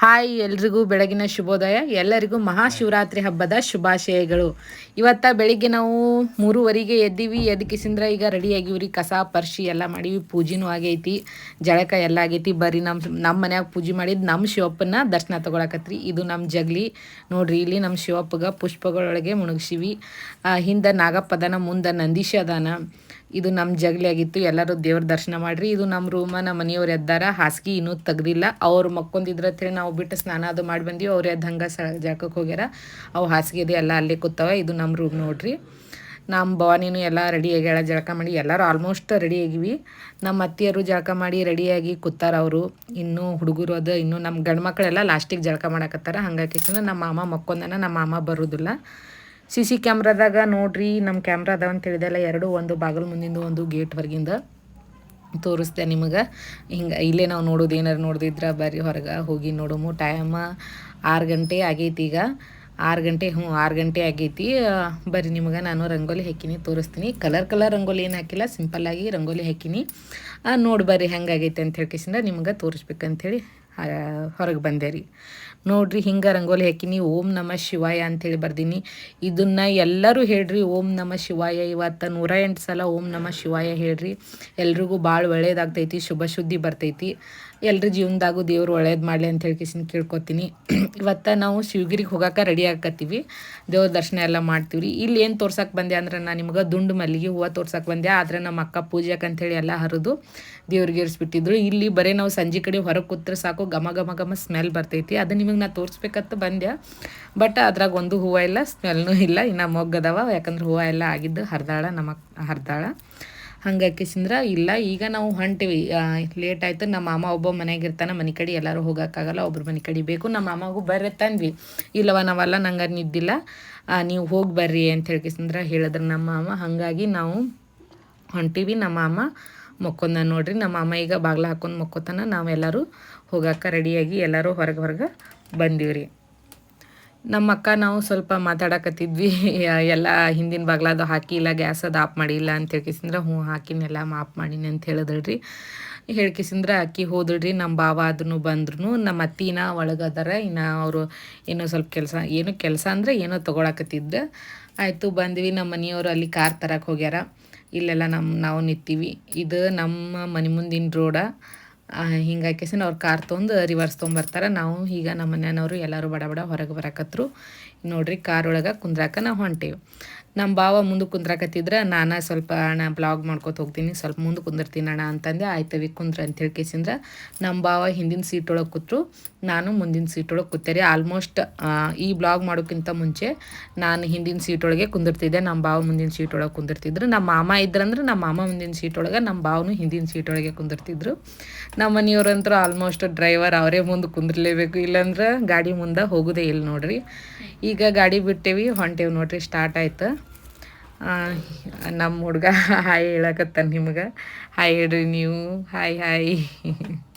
Hi ಎಲ್ರಿಗೂ ಬೆಳಗಿನ ಶುಭೋದಯ. ಎಲ್ಲರಿಗೂ ಮಹಾಶಿವರಾತ್ರಿ ಹಬ್ಬದ ಶುಭಾಶಯಗಳು. ಇವತ್ತು ಬೆಳಿಗ್ಗೆ ನಾವು 3:30ಗೆ ಎದ್ದೀವಿ. ಎದ್ಕಿಸಿಂದ್ರೆ ಈಗ ರೆಡಿ ಆಗಿವ್ರಿ. ಕಸ ಪರ್ಶಿ ಎಲ್ಲ ಮಾಡೀವಿ. ಪೂಜೆನೂ ಆಗೈತಿ, ಜಳಕ ಎಲ್ಲ ಆಗೈತಿ. ಬರ್ರಿ ನಮ್ಮ ಮನ್ಯಾಗ ಪೂಜೆ ಮಾಡಿದ್ದು ನಮ್ಮ ಶಿವಪ್ಪನ ದರ್ಶನ ತೊಗೊಳಕತ್ರಿ. ಇದು ನಮ್ಮ ಜಗಲಿ ನೋಡ್ರಿ. ಇಲ್ಲಿ ನಮ್ಮ ಶಿವಪ್ಪಗೆ ಪುಷ್ಪಗಳೊಳಗೆ ಮುಣಗ್ಸಿವಿ. ಹಿಂದೆ ನಾಗಪ್ಪದನ, ಮುಂದೆ ನಂದೀಶ ಅದಾನ. ಇದು ನಮ್ಮ ಜಗಲಿ ಆಗಿತ್ತು. ಎಲ್ಲರೂ ದೇವ್ರ ದರ್ಶನ ಮಾಡಿರಿ. ಇದು ನಮ್ಮ ರೂಮ. ನಮ್ಮ ಮನೆಯವ್ರು ಎದ್ದಾರ. ಹಾಸಿಗೆ ಇನ್ನೂ ತೆಗ್ದಿಲ್ಲ. ಅವ್ರು ಮಕ್ಕೊಂದಿದ್ರ ಅಂತೇಳಿ ನಾವು ಬಿಟ್ಟು ಸ್ನಾನ ಅದು ಮಾಡಿ ಬಂದೀವಿ. ಅವ್ರು ಎದ್ದು ಹಂಗೆ ಜಾಗಕ್ಕೆ ಹೋಗ್ಯಾರ. ಅವು ಹಾಸಿಗೆ ಇದೆ ಎಲ್ಲ ಅಲ್ಲೇ ಕೂತಾವ. ಇದು ನಮ್ಮ ರೂಮ್ ನೋಡ್ರಿ. ನಮ್ಮ ಭವಾನಿನೂ ಎಲ್ಲ ರೆಡಿ ಆಗ್ಯಾಳ. ಜಳಕ ಮಾಡಿ ಎಲ್ಲರೂ ಆಲ್ಮೋಸ್ಟ್ ರೆಡಿ ಆಗಿವಿ. ನಮ್ಮ ಅತ್ತಿಯರು ಜಳಕ ಮಾಡಿ ರೆಡಿಯಾಗಿ ಕೂತಾರ. ಅವರು ಇನ್ನೂ ಹುಡುಗರು ಅದು ಇನ್ನೂ ನಮ್ಮ ಗಂಡು ಮಕ್ಕಳೆಲ್ಲ ಲಾಸ್ಟಿಗೆ ಜಳಕ ಮಾಡಕತ್ತಾರ. ಹಂಗಾಗಿ ನಮ್ಮ ಮಾಮ ಮಕ್ಕೊಂದನ. ನಮ್ಮ ಮಾಮ ಬರೋದಿಲ್ಲ. CC ಕ್ಯಾಮ್ರಾದಾಗ ನೋಡ್ರಿ, ನಮ್ಮ ಕ್ಯಾಮ್ರಾ ಅದಾವ ಅಂತ ಹೇಳಿದೆಲ್ಲ ಎರಡು, ಒಂದು ಬಾಗಿಲು ಮುಂದಿಂದು, ಒಂದು ಗೇಟ್ ಹೊರಗಿಂದ ತೋರಿಸ್ದೆ ನಿಮಗೆ. ಹಿಂಗೆ ಇಲ್ಲೇ ನಾವು ನೋಡೋದು ಏನಾರು ನೋಡಿದ್ರೆ ಬರ್ರಿ ಹೊರಗೆ ಹೋಗಿ ನೋಡೋಮು. ಟೈಮ್ 6 ಗಂಟೆ ಆಗೈತಿ. ಈಗ 6 ಗಂಟೆ 6 ಗಂಟೆ ಆಗೈತಿ. ಬರ್ರಿ ನಿಮಗೆ ನಾನು ರಂಗೋಲಿ ಹಾಕಿನಿ ತೋರಿಸ್ತೀನಿ. ಕಲರ್ ರಂಗೋಲಿ ಏನು ಹಾಕಿಲ್ಲ, ಸಿಂಪಲ್ಲಾಗಿ ರಂಗೋಲಿ ಹಾಕಿನಿ. ನೋಡಿ ಬರ್ರಿ ಹೆಂಗಾಗೈತೆ ಅಂತ ಹೇಳ್ಕಿಸಿಂದ ನಿಮ್ಗೆ ತೋರಿಸ್ಬೇಕಂಥೇಳಿ ಹೊರಗೆ ಬಂದೆ ರೀ. ನೋಡ್ರಿ ಹಿಂಗೆ ರಂಗೋಲಿ ಹಾಕಿನಿ. ಓಂ ನಮಃ ಶಿವಾಯ ಅಂಥೇಳಿ ಬರ್ದೀನಿ. ಇದನ್ನು ಎಲ್ಲರೂ ಹೇಳ್ರಿ, ಓಂ ನಮಃ ಶಿವಾಯ. ಇವತ್ತು 108 ಸಲ ಓಂ ನಮಃ ಶಿವಾಯ ಹೇಳ್ರಿ. ಎಲ್ರಿಗೂ ಭಾಳ ಒಳ್ಳೇದಾಗ್ತೈತಿ, ಶುಭ ಸುದ್ದಿ ಬರ್ತೈತಿ. ಎಲ್ರ ಜೀವನದಾಗೂ ದೇವ್ರು ಒಳ್ಳೇದು ಮಾಡಲಿ ಅಂತ ಹೇಳ್ಕಿಸಿನ ಕೇಳ್ಕೊತೀನಿ. ಇವತ್ತು ನಾವು ಶಿವಗಿರಿಗೆ ಹೋಗೋಕೆ ರೆಡಿ ಆಕತ್ತೀವಿ. ದೇವ್ರ ದರ್ಶನ ಎಲ್ಲ ಮಾಡ್ತೀವಿ ರೀ. ಇಲ್ಲಿ ಏನು ತೋರ್ಸಕ್ಕೆ ಬಂದೆ ಅಂದ್ರೆ ನಾನು ನಿಮ್ಗೆ ದುಂಡು ಮಲ್ಲಿಗೆ ಹೂವು ತೋರ್ಸಕ್ಕೆ ಬಂದೆ. ಆದರೆ ನಮ್ಮ ಅಕ್ಕ ಪೂಜೆಗೆ ಅಂಥೇಳಿ ಎಲ್ಲ ಹರಿದು ದೇವ್ರಿಗೆ ಇರಿಸ್ಬಿಟ್ಟಿದ್ರು. ಇಲ್ಲಿ ಬರೀ ನಾವು ಸಂಜೆ ಕಡೆ ಹೊರಗೆ ಕೂತ್ರೆ ಸಾಕು, ಘಮ ಘಮ ಘಮ ಸ್ಮೆಲ್ ಬರ್ತೈತಿ. ಅದು ನಿಮಗೆ ನಾನು ತೋರಿಸ್ಬೇಕಂತ ಬಂದೆ. ಬಟ್ ಅದ್ರಾಗ ಒಂದು ಹೂವು ಇಲ್ಲ, ಸ್ಮೆಲ್ನೂ ಇಲ್ಲ. ಇನ್ನು ಮೊಗ್ಗದವ, ಯಾಕಂದ್ರೆ ಹೂವು ಎಲ್ಲ ಆಗಿದ್ದು ಹರಿದಾಳ, ನಮ್ಮ ಹರಿದಾಳ. ಹಂಗಾಕಿಸಿಂದ್ರೆ ಇಲ್ಲ. ಈಗ ನಾವು ಹೊಂಟಿವಿ. ಲೇಟ್ ಆಯಿತು. ನಮ್ಮ ಮಾಮ ಒಬ್ಬ ಮನೆಯಾಗ ಇರ್ತಾನೆ. ಮನೆ ಕಡೆ ಎಲ್ಲರೂ ಹೋಗೋಕ್ಕಾಗಲ್ಲ, ಒಬ್ರು ಮನೆ ಕಡೆ ಬೇಕು. ನಮ್ಮ ಮಾಮಗೂ ಬರ್ರಿ ತಂದ್ವಿ. ಇಲ್ಲವ ನಾವೆಲ್ಲ ನಂಗೆ ನಿದ್ದಿಲ್ಲ, ನೀವು ಹೋಗಿ ಬರ್ರಿ ಅಂತ ಹೇಳ್ಕಿಸಿಂದ್ರೆ ಹೇಳಿದ್ರು ನಮ್ಮ ಮಾಮ. ಹಾಗಾಗಿ ನಾವು ಹೊಂಟೀವಿ. ನಮ್ಮ ಮಾಮ ಮಕ್ಕೊಂದ ನೋಡ್ರಿ. ನಮ್ಮ ಮಾಮ ಈಗ ಬಾಗ್ಲ ಹಾಕೊಂಡು ಮಕ್ಕೋತಾನ. ನಾವೆಲ್ಲರೂ ಹೋಗೋಕೆ ರೆಡಿಯಾಗಿ ಎಲ್ಲರೂ ಹೊರಗೆ ಬಂದೀವ್ರಿ. ನಮ್ಮ ಅಕ್ಕ ನಾವು ಸ್ವಲ್ಪ ಮಾತಾಡಕತ್ತಿದ್ವಿ. ಎಲ್ಲ ಹಿಂದಿನ ಬಾಗ್ಲಾದು ಹಾಕಿಲ್ಲ, ಗ್ಯಾಸ್ ಅದು ಆಫ್ ಮಾಡಿಲ್ಲ ಅಂತ ಹೇಳ್ಕಿಸಿಂದ್ರೆ ಹಾಕಿನೆಲ್ಲ ಆಫ್ ಮಾಡೀನಿ ಅಂತ ಹೇಳಿದಳ್ರಿ. ಹೇಳ್ಕಿಸಿಂದ್ರೆ ಅಕ್ಕಿ ಹೋದಳ್ರಿ. ನಮ್ಮ ಭಾವ ಅದನ್ನು ಬಂದ್ರು. ನಮ್ಮ ಅತ್ತಿನ ಒಳಗದಾರ. ಇನ್ನು ಅವರು ಏನೋ ಸ್ವಲ್ಪ ಕೆಲಸ ಅಂದರೆ ಏನೋ ತೊಗೊಳಕತ್ತಿದ್ದ. ಆಯಿತು ಬಂದ್ವಿ. ನಮ್ಮ ಮನೆಯವರು ಅಲ್ಲಿ ಕಾರ್ ತರಕ್ಕೆ ಹೋಗ್ಯಾರ. ಇಲ್ಲೆಲ್ಲ ನಾವು ನಿಂತೀವಿ. ಇದು ನಮ್ಮ ಮನೆ ಮುಂದಿನ ರೋಡ. ಹಿಂಗಾಕಿಸಿನ ಅವ್ರು ಕಾರ್ ತೊಗೊಂಡು ರಿವರ್ಸ್ ತೊಗೊಂಬರ್ತಾರೆ. ನಾವು ಈಗ ನಮ್ಮ ಮನೆಯವರು ಎಲ್ಲರೂ ಬಡ ಹೊರಗೆ ಬರಕತ್ರು. ನೋಡ್ರಿ ಕಾರ್ ಒಳಗೆ ಕುಂದ್ರಾಕ ನಾವು ಹೊಂಟೇವಿ. ನಮ್ಮ ಭಾವ ಮುಂದೆ ಕುಂದ್ರಾಕತ್ತಿದ್ರೆ ನಾನು ಸ್ವಲ್ಪ ಅಣ್ಣ ಬ್ಲಾಗ್ ಮಾಡ್ಕೊತ ಹೋಗ್ತೀನಿ, ಸ್ವಲ್ಪ ಮುಂದೆ ಕುಂದಿರ್ತೀನಿ ಅಣ್ಣ ಅಂತಂದೆ. ಆಯ್ತವಿ ಕುಂದ್ರ ಅಂತ ಹೇಳ್ಕೇಸಿಂದ್ರೆ ನಮ್ಮ ಭಾವ ಹಿಂದಿನ ಸೀಟ್ ಒಳಗೆ ಕೂತ್ರು, ನಾನು ಮುಂದಿನ ಸೀಟ್ ಒಳಗೆ ಕೂತೇರಿ. ಆಲ್ಮೋಸ್ಟ್ ಈ ಬ್ಲಾಗ್ ಮಾಡೋಕ್ಕಿಂತ ಮುಂಚೆ ನಾನು ಹಿಂದಿನ ಸೀಟ್ ಒಳಗೆ ಕುಂದಿರ್ತಿದ್ದೆ. ನಮ್ಮ ಭಾವ ಮುಂದಿನ ಸೀಟ್ ಒಳಗೆ ಕುಂದಿರ್ತಿದ್ರು. ನಮ್ಮ ಮಾಮ ಇದ್ರಂದ್ರೆ ನಮ್ಮ ಮಾಮ ಮುಂದಿನ ಸೀಟ್ ಒಳಗೆ, ನಮ್ಮ ಭಾವನು ಹಿಂದಿನ ಸೀಟ್ ಒಳಗೆ ಕುಂದಿರ್ತಿದ್ರು. ನಮ್ಮ ಮನೆಯವ್ರಂತೂ ಆಲ್ಮೋಸ್ಟ್ ಡ್ರೈವರ್ ಅವರೇ ಮುಂದೆ ಕುಂದಿರ್ಲೇಬೇಕು, ಇಲ್ಲಾಂದ್ರೆ ಗಾಡಿ ಮುಂದೆ ಹೋಗೋದೇ ಇಲ್ಲ ನೋಡ್ರಿ. ಈಗ ಗಾಡಿ ಬಿಟ್ಟೇವಿ, ಹೊಂಟೇವಿ ನೋಡ್ರಿ. ಸ್ಟಾರ್ಟ್ ಆಯ್ತು. ನಮ್ಮ ಹುಡುಗ ಹಾಯ್ ಹೇಳಕತ್ತಾನ ನಿಮ್ಗೆ. ಹಾಯ್ ಹೇಳ್ರಿ ನೀವು. ಹಾಯ್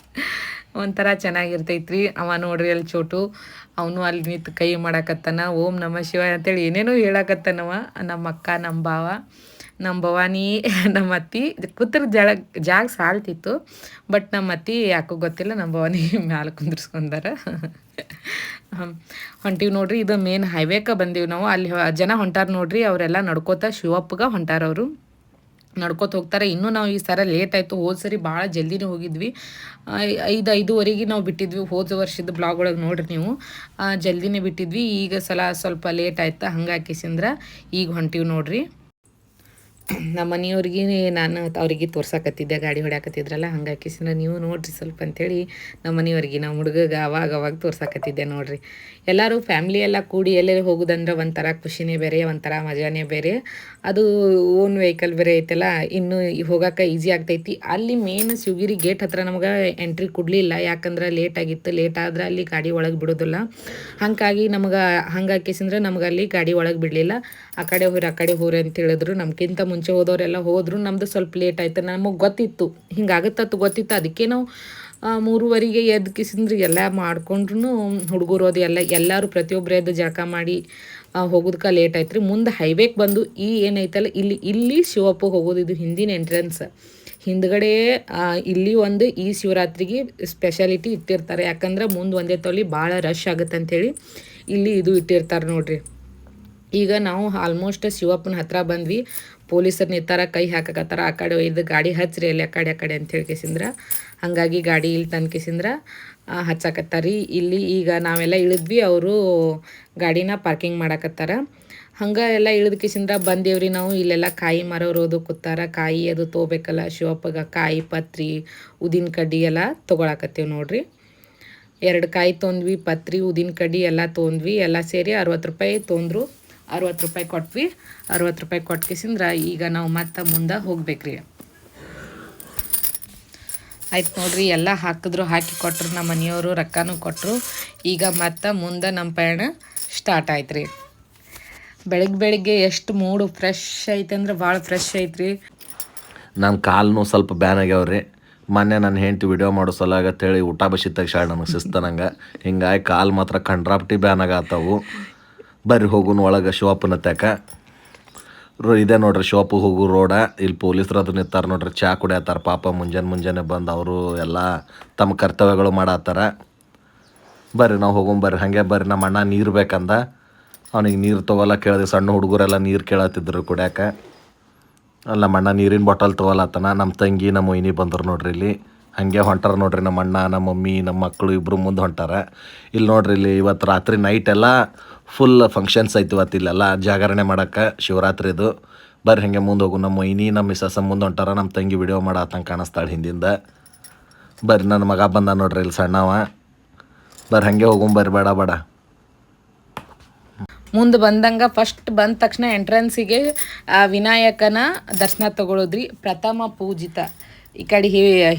ಒಂಥರ ಚೆನ್ನಾಗಿರ್ತೈತ್ರಿ. ಅವ ನೋಡ್ರಿ ಅಲ್ಲಿ ಚೋಟು, ಅವನು ಅಲ್ಲಿ ನಿಂತು ಕೈ ಮಾಡಕತ್ತಾನ. ಓಂ ನಮಃ ಶಿವಾಯ ಅಂತೇಳಿ ಏನೇನೋ ಹೇಳಕತ್ತಾನವ. ನಮ್ಮ ಅಕ್ಕ, ನಮ್ಮ ಭಾವ, ನಮ್ಮ ಭವಾನಿ, ನಮ್ಮ ಅತ್ತಿ ಕೂತ್ರ ಜಾಗ ಸಾಲ್ತಿತ್ತು. ಬಟ್ ನಮ್ಮ ಅತ್ತಿ ಯಾಕೋ ಗೊತ್ತಿಲ್ಲ, ನಮ್ಮ ಭವಾನಿ ಮ್ಯಾಲೆ ಕುಂದ್ರಸ್ಕೊಂಡಾರ. ಹೊಂಟೀವಿ ನೋಡ್ರಿ. ಇದು ಮೇನ್ ಹೈವೇಕ ಬಂದೀವಿ ನಾವು. ಅಲ್ಲಿ ಜನ ಹೊಂಟಾರ ನೋಡ್ರಿ. ಅವರೆಲ್ಲ ನಡ್ಕೋತ ಶಿವಪ್ಪಗೆ ಹೊಂಟಾರವರು, ನಡ್ಕೋತ ಹೋಗ್ತಾರೆ. ಇನ್ನೂ ನಾವು ಈ ಸಲ ಲೇಟ್ ಆಯಿತು. ಹೋದ ಸರಿ ಭಾಳ ಜಲ್ದಿನೇ ಹೋಗಿದ್ವಿ. 5:30ಗೆ ನಾವು ಬಿಟ್ಟಿದ್ವಿ. ಹೋದ ವರ್ಷದ ಬ್ಲಾಗ್ ಒಳಗೆ ನೋಡ್ರಿ ನೀವು, ಜಲ್ದಿನೇ ಬಿಟ್ಟಿದ್ವಿ. ಈಗ ಸ್ವಲ್ಪ ಲೇಟ್ ಆಯ್ತು. ಹಂಗಾಕಿಸಿಂದ್ರೆ ಈಗ ಹೊಂಟೀವಿ ನೋಡ್ರಿ. ನಮ್ಮ ಮನೆಯವ್ರಿಗೆ ನಾನು ಅವ್ರಿಗೆ ತೋರ್ಸಕತ್ತಿದ್ದೆ, ಗಾಡಿ ಹೊಡ್ಯಾಕತ್ತಿದ್ರಲ್ಲ. ಹಂಗಾಕಿಸಿಂದ್ರೆ ನೀವು ನೋಡ್ರಿ ಸ್ವಲ್ಪ ಅಂಥೇಳಿ ನಮ್ಮ ಮನೆಯವ್ರಿಗೆ, ನಮ್ಮ ಹುಡುಗಗೆ ಅವಾಗ ತೋರ್ಸಕತ್ತಿದ್ದೆ ನೋಡ್ರಿ. ಎಲ್ಲರೂ ಫ್ಯಾಮ್ಲಿ ಎಲ್ಲ ಕೂಡಿ ಎಲ್ಲೆಲ್ಲಿ ಹೋಗೋದಂದ್ರೆ ಒಂಥರ ಖುಷಿನೇ ಬೇರೆ, ಒಂಥರ ಮಜಾನೇ ಬೇರೆ. ಅದು ಓನ್ ವೆಹಿಕಲ್ ಬೇರೆ ಐತಲ್ಲ, ಇನ್ನೂ ಹೋಗೋಕೆ ಈಸಿ ಆಗ್ತೈತಿ. ಅಲ್ಲಿ ಮೇನ್ ಶಿವಗಿರಿ ಗೇಟ್ ಹತ್ರ ನಮ್ಗೆ ಎಂಟ್ರಿ ಕೊಡಲಿಲ್ಲ, ಯಾಕಂದ್ರೆ ಲೇಟ್ ಆಗಿತ್ತು. ಲೇಟ್ ಆದ್ರೆ ಅಲ್ಲಿ ಗಾಡಿ ಒಳಗೆ ಬಿಡೋದಿಲ್ಲ. ಹಾಗಾಗಿ ಹಂಗಾಕಿಸಿಂದ್ರೆ ನಮ್ಗೆ ಅಲ್ಲಿ ಗಾಡಿ ಒಳಗೆ ಬಿಡಲಿಲ್ಲ. ಆ ಕಡೆ ಹೋರಿ ಅಂತ ಹೇಳಿದ್ರು. ನಮ್ಗಿಂತ ಮುಂಚೆ ಹೋದವರೆಲ್ಲ ಹೋದರು. ನಮ್ಮದು ಸ್ವಲ್ಪ ಲೇಟ್ ಆಯ್ತು. ನಮಗೆ ಗೊತ್ತಿತ್ತು ಹಿಂಗಾಗುತ್ತತ್ತು ಗೊತ್ತಿತ್ತು. ಅದಕ್ಕೆ ನಾವು 3:30ಗೆ ಎದ್ಕಿಸಿಂದ್ರೆ ಎಲ್ಲ ಮಾಡ್ಕೊಂಡ್ರು. ಹುಡುಗರು ಅದು ಎಲ್ಲರೂ ಪ್ರತಿಯೊಬ್ಬರು ಎದ್ದು ಜಳಕ ಮಾಡಿ ಹೋಗೋದಕ್ಕೆ ಲೇಟ್ ಆಯ್ತು ರೀ. ಮುಂದೆ ಹೈವೇಗೆ ಬಂದು ಏನೈತಲ್ಲ ಇಲ್ಲಿ ಶಿವಪ್ಪ ಹೋಗೋದು, ಇದು ಹಿಂದಿನ ಎಂಟ್ರೆನ್ಸ್. ಹಿಂದ್ಗಡೆ ಇಲ್ಲಿ ಒಂದು ಈ ಶಿವರಾತ್ರಿಗೆ ಸ್ಪೆಷಾಲಿಟಿ ಇಟ್ಟಿರ್ತಾರೆ. ಯಾಕಂದ್ರೆ ಮುಂದೆ ಒಂದೇ ತೊಲಿ ಭಾಳ ರಶ್ ಆಗುತ್ತೆ ಅಂಥೇಳಿ ಇಲ್ಲಿ ಇದು ಇಟ್ಟಿರ್ತಾರೆ ನೋಡ್ರಿ. ಈಗ ನಾವು ಆಲ್ಮೋಸ್ಟ್ ಶಿವಪ್ಪನ ಹತ್ರ ಬಂದ್ವಿ. ಪೊಲೀಸರು ನಿಂತಾರ, ಕೈ ಹಾಕಕತ್ತಾರ, ಆ ಕಡೆ ಒಯ್ದು ಗಾಡಿ ಹಚ್ಚ್ರಿ ಅಲ್ಲಿ ಆ ಕಡೆ ಅಂತ ಕೇಸಿಂದ್ರ ಹಾಗಾಗಿ ಗಾಡಿ ಇಲ್ಲಿ ತಂದು ಕೇಸಿಂದ್ರ ಹಚ್ಚಾಕತ್ತಾರ. ಇಲ್ಲಿ ಈಗ ನಾವೆಲ್ಲ ಇಳಿದ್ವಿ, ಅವರು ಗಾಡಿನ ಪಾರ್ಕಿಂಗ್ ಮಾಡಾಕತ್ತಾರ. ಹಂಗೆ ಎಲ್ಲ ಇಳಿದ ಕಿಸಿಂದ ಬಂದೇವ್ರಿ ನಾವು. ಇಲ್ಲೆಲ್ಲ ಕಾಯಿ ಮಾರೋರು ಕೂತಾರ, ಕಾಯಿ ಅದು ತೊಗೋಬೇಕಲ್ಲ ಶಿವಪ್ಪಗೆ. ಕಾಯಿ, ಪತ್ರಿ, ಉದಿನ ಕಡ್ಡಿ ಎಲ್ಲ ತೊಗೊಳಕತ್ತೇವೆ ನೋಡ್ರಿ. 2 ಕಾಯಿ ತೊಗೊಂಡ್ವಿ, ಪತ್ರಿ, ಉದಿನ ಕಡ್ಡಿ ಎಲ್ಲ ತೊಗೊಂಡ್ವಿ. ಎಲ್ಲ ಸೇರಿ 60 ರೂಪಾಯಿ ತೊಗೊಂಡ್ರು. 60 ರೂಪಾಯಿ ಕೊಟ್ವಿ. 60 ರೂಪಾಯಿ ಕೊಟ್ಟು ಕಿಸಿಂದ್ರ ಈಗ ನಾವು ಮತ್ತೆ ಮುಂದೆ ಹೋಗ್ಬೇಕ್ರಿ. ಆಯ್ತು ನೋಡ್ರಿ, ಎಲ್ಲ ಹಾಕಿದ್ರು, ಹಾಕಿ ಕೊಟ್ಟರು, ನಮ್ಮ ಮನೆಯವರು ರೊಕ್ಕನೂ ಕೊಟ್ಟರು. ಈಗ ಮತ್ತೆ ಮುಂದೆ ನಮ್ಮ ಪಯಣ ಸ್ಟಾರ್ಟ್ ಆಯ್ತು ರೀ. ಬೆಳಗ್ಗೆ ಎಷ್ಟು ಮೂಡು ಫ್ರೆಶ್ ಐತೆ ಅಂದ್ರೆ ಭಾಳ ಫ್ರೆಶ್ ಐತ್ರಿ. ನನ್ನ ಕಾಲು ಸ್ವಲ್ಪ ಬ್ಯಾನ್ ಆಗ್ಯಾವ್ರಿ. ಮೊನ್ನೆ ನನ್ನ ಹೆಂಡ್ತಿ ವಿಡಿಯೋ ಮಾಡೋ ಸಲಾಗತ್ತೇಳಿ ಊಟ ಬಸಿ ತೆಗ್ಸಾಳ ನನಗೆ ಶಿಸ್ತನಂಗೆ. ಹಿಂಗಾಗಿ ಕಾಲು ಮಾತ್ರ ಕಂಡ್ರಾಪ್ಟಿ ಬ್ಯಾನ್ ಆಗತ್ತವು. ಬರ್ರಿ ಹೋಗುನ್ ಒಳಗೆ ಶಿವಪ್ಪನ ತಕ. ಇದೇ ನೋಡ್ರಿ ಶಿವಪ್ಪ ಹೋಗು ರೋಡ. ಇಲ್ಲಿ ಪೊಲೀಸರು ಅದು ನಿಂತಾರೆ ನೋಡ್ರಿ, ಚಾ ಕುಡಿಯತ್ತಾರ ಪಾಪ. ಮುಂಜಾನೆ ಬಂದು ಅವರು ಎಲ್ಲ ತಮ್ಮ ಕರ್ತವ್ಯಗಳು ಮಾಡತ್ತಾರ. ಬರ್ರಿ ನಾವು ಹೋಗೋಣ ಹಾಗೆ ಬರ್ರಿ. ನಮ್ಮ ಅಣ್ಣ ನೀರು ಬೇಕಂದ, ಅವ್ನಿಗೆ ನೀರು ತೊಗೊಲ್ಲ ಕೇಳಿದೆ. ಸಣ್ಣ ಹುಡುಗರೆಲ್ಲ ನೀರು ಕೇಳತ್ತಿದ್ರು ಕುಡಿಯಾಕ. ನಮ್ಮ ಅಣ್ಣ ನೀರಿನ ಬಾಟಲ್ ತೊಗೊಲತ್ತನ. ನಮ್ಮ ತಂಗಿ ನಮ್ಮ ಮೊಯ್ನಿ ಬಂದರು ನೋಡ್ರಿ ಇಲ್ಲಿ. ಹಾಗೆ ಹೊಂಟಾರ ನೋಡ್ರಿ ನಮ್ಮ ಅಣ್ಣ, ನಮ್ಮ ಮಮ್ಮಿ, ನಮ್ಮ ಮಕ್ಕಳು ಇಬ್ಬರು ಮುಂದೆ ಹೊಂಟಾರ. ಇಲ್ಲಿ ನೋಡ್ರಿ, ಇಲ್ಲಿ ಇವತ್ತು ರಾತ್ರಿ ನೈಟ್ ಎಲ್ಲ ಫುಲ್ ಫಂಕ್ಷನ್ಸ್ ಐತಿ. ಇವತ್ತು ಇಲ್ಲೆಲ್ಲ ಜಾಗರಣೆ ಮಾಡೋಕ್ಕೆ ಶಿವರಾತ್ರಿದು. ಬರ್ರಿ ಹಾಗೆ ಮುಂದೆ ಹೋಗು. ನಮ್ಮ ಮೊಯ್ನಿ ನಮ್ಮ ಮಿಸಸ್ ಮುಂದೆ ಹೊಂಟಾರ. ನಮ್ಮ ತಂಗಿ ವಿಡಿಯೋ ಮಾಡತ್ತಂಗೆ ಕಾಣಿಸ್ತಾಳೆ ಹಿಂದಿಂದ. ಬರ್ರಿ, ನನ್ನ ಮಗ ಬಂದ ನೋಡ್ರಿ ಇಲ್ಲಿ ಸಣ್ಣವ. ಬರ್ರಿ ಹಾಗೆ ಹೋಗು, ಬರ್ರಿ ಬೇಡ. ಮುಂದೆ ಬಂದಂಗೆ ಫಸ್ಟ್ ಬಂದ ತಕ್ಷಣ ಎಂಟ್ರೆನ್ಸಿಗೆ ವಿನಾಯಕನ ದರ್ಶನ ತಗೊಳ್ಳೋದ್ರಿ. ಪ್ರಥಮ ಪೂಜಿತ ಈ ಕಡೆ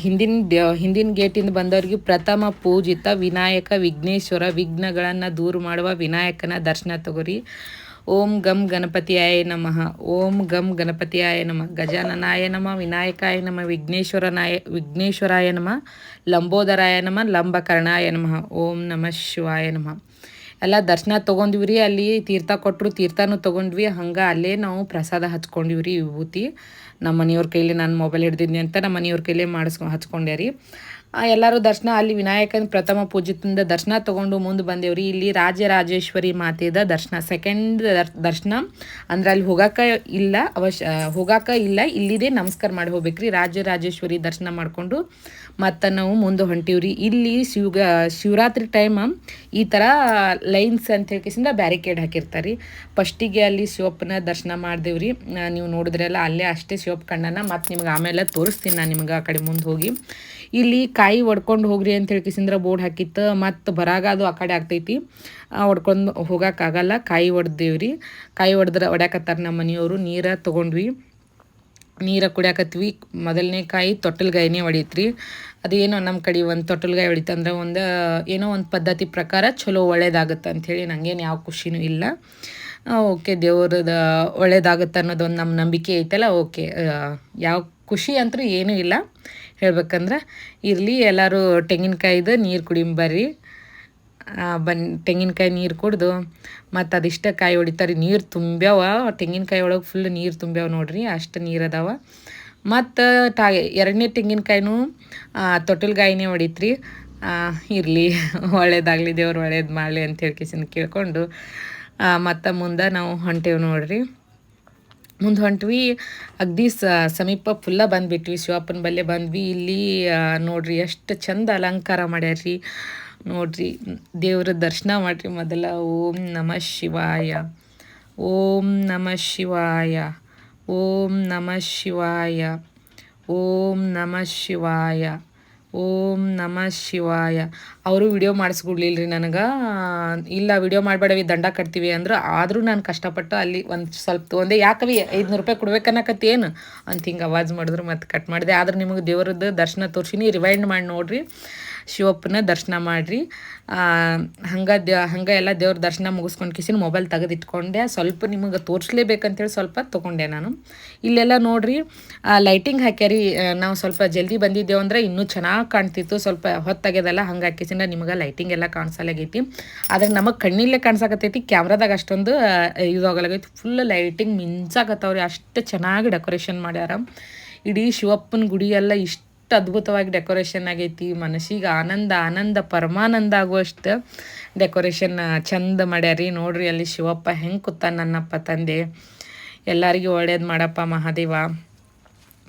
ಹಿಂದಿನ ಗೇಟಿಂದ ಬಂದವ್ರಿಗೆ ಪ್ರಥಮ ಪೂಜಿತ ವಿನಾಯಕ ವಿಘ್ನೇಶ್ವರ, ವಿಘ್ನಗಳನ್ನು ದೂರ ಮಾಡುವ ವಿನಾಯಕನ ದರ್ಶನ ತಗೋರಿ. ಓಂ ಗಂ ಗಣಪತಿಯಾಯ ನಮಃ, ಓಂ ಗಂ ಗಣಪತಿಯಾಯ ನಮಃ, ಗಜಾನನಾಯ ನಮಃ, ವಿನಾಯಕಾಯ ನಮಃ, ವಿಘ್ನೇಶ್ವರಾಯ ನಮಃ, ಲಂಬೋದರಾಯ ನಮಃ, ಲಂಬಕರ್ಣಾಯ ನಮಃ, ಓಂ ನಮಃ ಶಿವಾಯ ನಮಃ. ಎಲ್ಲ ದರ್ಶನ ತೊಗೊಂಡ್ವಿ ರೀ. ಅಲ್ಲಿ ತೀರ್ಥ ಕೊಟ್ಟರು, ತೀರ್ಥನೂ ತೊಗೊಂಡ್ವಿ. ಹಂಗೆ ಅಲ್ಲೇ ನಾವು ಪ್ರಸಾದ ಹಚ್ಕೊಂಡಿವಿ ರೀ. ವಿಭೂತಿ ನಮ್ಮ ಮನೆಯವ್ರ ಕೈಲಿ, ನಾನು ಮೊಬೈಲ್ ಹಿಡ್ದಿದ್ನಿ ಅಂತ ನಮ್ಮ ಮನೆಯವ್ರ ಕೈಲೇ ಹಚ್ಕೊಂಡೆ ರೀ. ಎಲ್ಲರೂ ದರ್ಶನ ಅಲ್ಲಿ ವಿನಾಯಕನ ಪ್ರಥಮ ಪೂಜಿತದಿಂದ ದರ್ಶನ ತೊಗೊಂಡು ಮುಂದೆ ಬಂದೇವ್ರಿ. ಇಲ್ಲಿ ರಾಜರಾಜೇಶ್ವರಿ ಮಾತೆದ ದರ್ಶನ, ಸೆಕೆಂಡ್ ದರ್ಶನ ಅಂದ್ರೆ ಅಲ್ಲಿ ಹೋಗಾಕ ಇಲ್ಲ, ಇಲ್ಲಿದೆ ನಮಸ್ಕಾರ ಮಾಡಿ ಹೋಗ್ಬೇಕ್ರಿ. ರಾಜರಾಜೇಶ್ವರಿ ದರ್ಶನ ಮಾಡಿಕೊಂಡು ಮತ್ತು ನಾವು ಮುಂದೆ ಹೊಂಟೀವ್ರಿ. ಇಲ್ಲಿ ಶಿವರಾತ್ರಿ ಟೈಮ್ ಈ ಥರ ಲೈನ್ಸ್ ಅಂತ ಹೇಳ್ಕಿಸಿಂದ ಬ್ಯಾರಿಕೇಡ್ ಹಾಕಿರ್ತಾರೆ. ಫಸ್ಟಿಗೆ ಅಲ್ಲಿ ಶಿವಪ್ಪನ ದರ್ಶನ ಮಾಡ್ದೇವ್ರಿ. ನೀವು ನೋಡಿದ್ರೆಲ್ಲ ಅಲ್ಲೇ ಅಷ್ಟೇ ಶಿವಪ್ಪ ಕಣ್ಣನ. ಮತ್ತು ನಿಮ್ಗೆ ಆಮೇಲೆ ತೋರಿಸ್ತೀನಿ ನಾನು ನಿಮ್ಗೆ ಆ ಕಡೆ ಮುಂದೆ ಹೋಗಿ. ಇಲ್ಲಿ ಕಾಯಿ ಒಡ್ಕೊಂಡು ಹೋಗ್ರಿ ಅಂತ ಹೇಳ್ಕಿಸಿಂದ್ರೆ ಬೋರ್ಡ್ ಹಾಕಿತ್ತು. ಮತ್ತು ಬರಾಗ ಅದು ಆ ಕಡೆ ಆಗ್ತೈತಿ, ಒಡ್ಕೊಂಡು ಹೋಗೋಕ್ಕಾಗಲ್ಲ. ಕಾಯಿ ಒಡ್ದೇವ್ರಿ. ಕಾಯಿ ಒಡ್ಯಾಕತ್ತಾರ ನಮ್ಮ ಮನೆಯವರು. ನೀರು ತೊಗೊಂಡ್ವಿ, ನೀರು ಕುಡಿಯಾಕತ್ವಿ. ಮೊದಲನೇ ಕಾಯಿ ತೊಟ್ಟಲ್ಗಾಯಿನೇ ಹೊಡಿತ್ರಿ. ಅದೇನೋ ನಮ್ಮ ಕಡೆ ಒಂದು ತೊಟ್ಟಲ್ಗಾಯಿ ಹೊಡಿತಂದ್ರೆ ಏನೋ ಒಂದು ಪದ್ಧತಿ ಪ್ರಕಾರ ಚಲೋ ಒಳ್ಳೇದಾಗುತ್ತೆ ಅಂಥೇಳಿ. ನನಗೇನು ಯಾವ ಖುಷಿನೂ ಇಲ್ಲ. ಓಕೆ, ದೇವ್ರದ ಒಳ್ಳೇದಾಗುತ್ತೆ ಅನ್ನೋದೊಂದು ನಮ್ಮ ನಂಬಿಕೆ ಐತಲ್ಲ. ಓಕೆ, ಯಾವ ಖುಷಿ ಅಂತೂ ಏನೂ ಇಲ್ಲ ಹೇಳ್ಬೇಕಂದ್ರೆ. ಇರಲಿ, ಎಲ್ಲರೂ ತೆಂಗಿನಕಾಯ್ದು ನೀರು ಕುಡಿಂಬರ್ರಿ. ತೆಂಗಿನಕಾಯಿ ನೀರು ಕುಡ್ದು ಮತ್ತು ಅದಿಷ್ಟ ಕಾಯಿ ಹೊಡಿತಾರೆ. ನೀರು ತುಂಬ್ಯಾವ ತೆಂಗಿನಕಾಯಿ ಒಳಗೆ, ಫುಲ್ ನೀರು ತುಂಬ್ಯಾವ ನೋಡ್ರಿ, ಅಷ್ಟು ನೀರು ಅದಾವ. ಮತ್ತು ಎರಡನೇ ತೆಂಗಿನಕಾಯಿನೂ ತೊಟ್ಟಲ್ಗಾಯಿನೇ ಹೊಡಿತ್ರಿ. ಇರಲಿ, ಒಳ್ಳೇದಾಗಲಿ, ದೇವ್ರು ಒಳ್ಳೇದು ಮಾಡಲಿ ಅಂತ ಹೇಳ್ಕಿಸಿಂದ ಕೇಳ್ಕೊಂಡು ಮತ್ತು ಮುಂದೆ ನಾವು ಹೊಂಟೇವು ನೋಡ್ರಿ. ಮುಂದೆ ಹೊಂಟ್ವಿ, ಅಗ್ದಿ ಸಮೀಪ ಫುಲ್ಲ ಬಂದುಬಿಟ್ವಿ. ಶಿವಪ್ಪನ ಬಲ್ಲೆ ಬಂದ್ವಿ. ಇಲ್ಲಿ ನೋಡ್ರಿ ಎಷ್ಟು ಚಂದ ಅಲಂಕಾರ ಮಾಡ್ಯಾರ್ರಿ. ನೋಡ್ರಿ, ದೇವ್ರ ದರ್ಶನ ಮಾಡಿರಿ ಮೊದಲ. ಓಂ ನಮಃ ಶಿವಾಯ, ಓಂ ನಮಃ ಶಿವಾಯ, ಓಂ ನಮಃ ಶಿವಾಯ, ಓಂ ನಮಃ ಶಿವಾಯ, ಓಂ ನಮಃ ಶಿವಾಯ. ಅವರು ವಿಡಿಯೋ ಮಾಡಿಸ್ಕೊಡ್ಲಿಲ್ಲ ರೀ ನನಗೆ. ಇಲ್ಲ, ವಿಡಿಯೋ ಮಾಡಬೇಡವಿ, ದಂಡ ಕಟ್ತೀವಿ ಅಂದ್ರೆ. ಆದರೂ ನಾನು ಕಷ್ಟಪಟ್ಟು ಅಲ್ಲಿ ಒಂದೇ ಯಾಕವಿ 500 ರೂಪಾಯಿ ಕೊಡ್ಬೇಕನ್ನಕತ್ತೇನು ಅಂತ ಹಿಂಗೆ ಅವಾಜ್ ಮಾಡಿದ್ರು. ಮತ್ತು ಕಟ್ ಮಾಡಿದೆ. ಆದ್ರೆ ನಿಮಗೆ ದೇವರದ್ದು ದರ್ಶನ ತೋರಿಸಿನಿ, ರಿವೈಂಡ್ ಮಾಡಿ ನೋಡಿರಿ. ಶಿವಪ್ಪನ ದರ್ಶನ ಮಾಡಿರಿ. ಹಂಗೆ ಎಲ್ಲ ದೇವ್ರ ದರ್ಶನ ಮುಗಿಸ್ಕೊಂಡು ಕಿಸಿನ ಮೊಬೈಲ್ ತೆಗೆದಿಟ್ಕೊಂಡೆ. ಸ್ವಲ್ಪ ನಿಮಗೆ ತೋರಿಸ್ಲೇಬೇಕಂತೇಳಿ ಸ್ವಲ್ಪ ತೊಗೊಂಡೆ ನಾನು. ಇಲ್ಲೆಲ್ಲ ನೋಡಿರಿ, ಲೈಟಿಂಗ್ ಹಾಕ್ಯಾರಿ. ನಾವು ಸ್ವಲ್ಪ ಜಲ್ದಿ ಬಂದಿದ್ದೇವೆ ಅಂದ್ರೆ ಇನ್ನೂ ಚೆನ್ನಾಗಿ ಕಾಣ್ತಿತ್ತು. ಸ್ವಲ್ಪ ಹೊತ್ತಾಗ್ಯದಲ್ಲ, ಹಂಗೆ ಹಾಕಿಸಿಂದ ನಿಮಗೆ ಲೈಟಿಂಗ್ ಎಲ್ಲ ಕಾಣಿಸಲಾಗೈತಿ. ಆದ್ರೆ ನಮಗೆ ಕಣ್ಣಿಲ್ಲೇ ಕಾಣಿಸಾಕತ್ತೈತಿ, ಕ್ಯಾಮ್ರಾದಾಗ ಅಷ್ಟೊಂದು ಇದಾಗಲಾಗೈತಿ. ಫುಲ್ ಲೈಟಿಂಗ್ ಮಿಂಚಾಕತ್ತವ್ರಿ, ಅಷ್ಟು ಚೆನ್ನಾಗಿ ಡೆಕೋರೇಷನ್ ಮಾಡ್ಯಾರ. ಇಡೀ ಶಿವಪ್ಪನ ಗುಡಿ ಎಲ್ಲ ಇಷ್ಟು ಅದ್ಭುತವಾಗಿ ಡೆಕೋರೇಷನ್ ಆಗೈತಿ. ಮನಸ್ಸಿಗೆ ಆನಂದ ಆನಂದ ಪರಮಾನಂದ ಆಗುವಷ್ಟು ಡೆಕೋರೇಷನ್ ಚಂದ ಮಾಡ್ಯಾರಿ. ನೋಡ್ರಿ ಅಲ್ಲಿ ಶಿವಪ್ಪ ಹೆಂಗೆ ಕೂತಾನ ನನ್ನಪ್ಪ ತಂದೆ. ಎಲ್ಲರಿಗೂ ಒಳ್ಳೇದು ಮಾಡಪ್ಪ ಮಹಾದೇವ,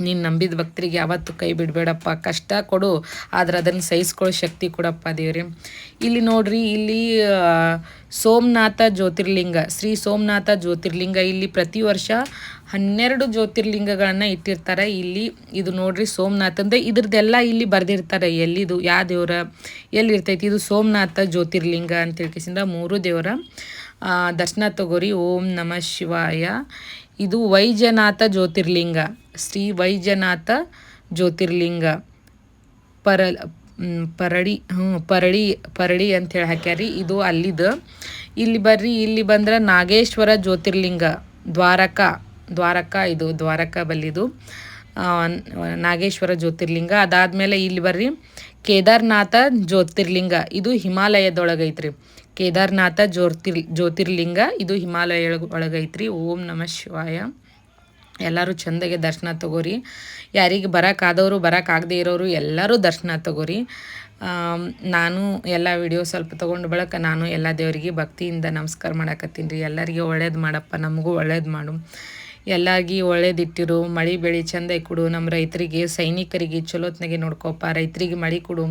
ನೀನು ನಂಬಿದ ಭಕ್ತರಿಗೆ ಯಾವತ್ತೂ ಕೈ ಬಿಡಬೇಡಪ್ಪ. ಕಷ್ಟ ಕೊಡು, ಆದ್ರೆ ಅದನ್ನು ಸಹಿಸ್ಕೊಳ್ಳೋ ಶಕ್ತಿ ಕೊಡಪ್ಪ ದೇವ್ರಿ. ಇಲ್ಲಿ ನೋಡ್ರಿ, ಇಲ್ಲಿ ಸೋಮನಾಥ ಜ್ಯೋತಿರ್ಲಿಂಗ, ಶ್ರೀ ಸೋಮನಾಥ ಜ್ಯೋತಿರ್ಲಿಂಗ. ಇಲ್ಲಿ ಪ್ರತಿ ವರ್ಷ 12 ಜ್ಯೋತಿರ್ಲಿಂಗಗಳನ್ನು ಇಟ್ಟಿರ್ತಾರೆ. ಇಲ್ಲಿ ಇದು ನೋಡ್ರಿ ಸೋಮನಾಥಂದ, ಇದ್ರದ್ದೆಲ್ಲ ಇಲ್ಲಿ ಬರೆದಿರ್ತಾರೆ ಎಲ್ಲಿದು ಯಾವ ದೇವ್ರ ಎಲ್ಲಿರ್ತೈತಿ. ಇದು ಸೋಮನಾಥ ಜ್ಯೋತಿರ್ಲಿಂಗ ಅಂತ ಹೇಳ್ಕಿಸಿಂದ 3 ದೇವರ ದರ್ಶನ ತಗೋರಿ. ಓಂ ನಮಃ ಶಿವಾಯ. ಇದು ವೈಜನಾಥ ಜ್ಯೋತಿರ್ಲಿಂಗ, ಶ್ರೀ ವೈಜನಾಥ ಜ್ಯೋತಿರ್ಲಿಂಗ ಪರಳಿ ಅಂಥೇಳಿ ಹಾಕ್ಯಾರಿ. ಇದು ಅಲ್ಲಿದು. ಇಲ್ಲಿ ಬರ್ರಿ, ಇಲ್ಲಿ ಬಂದ್ರೆ ನಾಗೇಶ್ವರ ಜ್ಯೋತಿರ್ಲಿಂಗ ದ್ವಾರಕಾ ಇದು ದ್ವಾರಕಾ ಬಲ್ಲಿದು ನಾಗೇಶ್ವರ ಜ್ಯೋತಿರ್ಲಿಂಗ. ಅದಾದಮೇಲೆ ಇಲ್ಲಿ ಬರ್ರಿ ಕೇದಾರ್ನಾಥ ಜ್ಯೋತಿರ್ಲಿಂಗ, ಇದು ಹಿಮಾಲಯದೊಳಗೈತ್ರಿ. ಕೇದಾರ್ನಾಥ ಜ್ಯೋತಿರ್ಲಿಂಗ ಇದು ಹಿಮಾಲಯ ಒಳಗೈತ್ರಿ. ಓಂ ನಮಃ ಶಿವಾಯ. ಎಲ್ಲರೂ ಚೆಂದಾಗೆ ದರ್ಶನ ತಗೋರಿ. ಯಾರಿಗೆ ಬರೋಕ್ಕಾದವರು ಬರೋಕ್ಕಾಗದೇ ಇರೋರು ಎಲ್ಲರೂ ದರ್ಶನ ತಗೋರಿ. ನಾನು ಎಲ್ಲ ವಿಡಿಯೋ ಸ್ವಲ್ಪ ತೊಗೊಂಡು ಬಳಕ ನಾನು ಎಲ್ಲ ದೇವರಿಗೆ ಭಕ್ತಿಯಿಂದ ನಮಸ್ಕಾರ ಮಾಡಕತ್ತೀನಿ ರೀ. ಎಲ್ಲರಿಗೆ ಒಳ್ಳೇದು ಮಾಡಪ್ಪ, ನಮಗೂ ಒಳ್ಳೇದು ಮಾಡು. ಎಲ್ಲರಿಗೆ ಒಳ್ಳೇದಿಟ್ಟಿರು, ಮಳೆ ಬೆಳೆ ಚೆಂದ ಕೊಡು. ನಮ್ಮ ರೈತರಿಗೆ ಸೈನಿಕರಿಗೆ ಚಲೋತ್ನಾಗೆ ನೋಡ್ಕೋಪ್ಪ. ರೈತರಿಗೆ ಮಳೆ ಕೊಡು,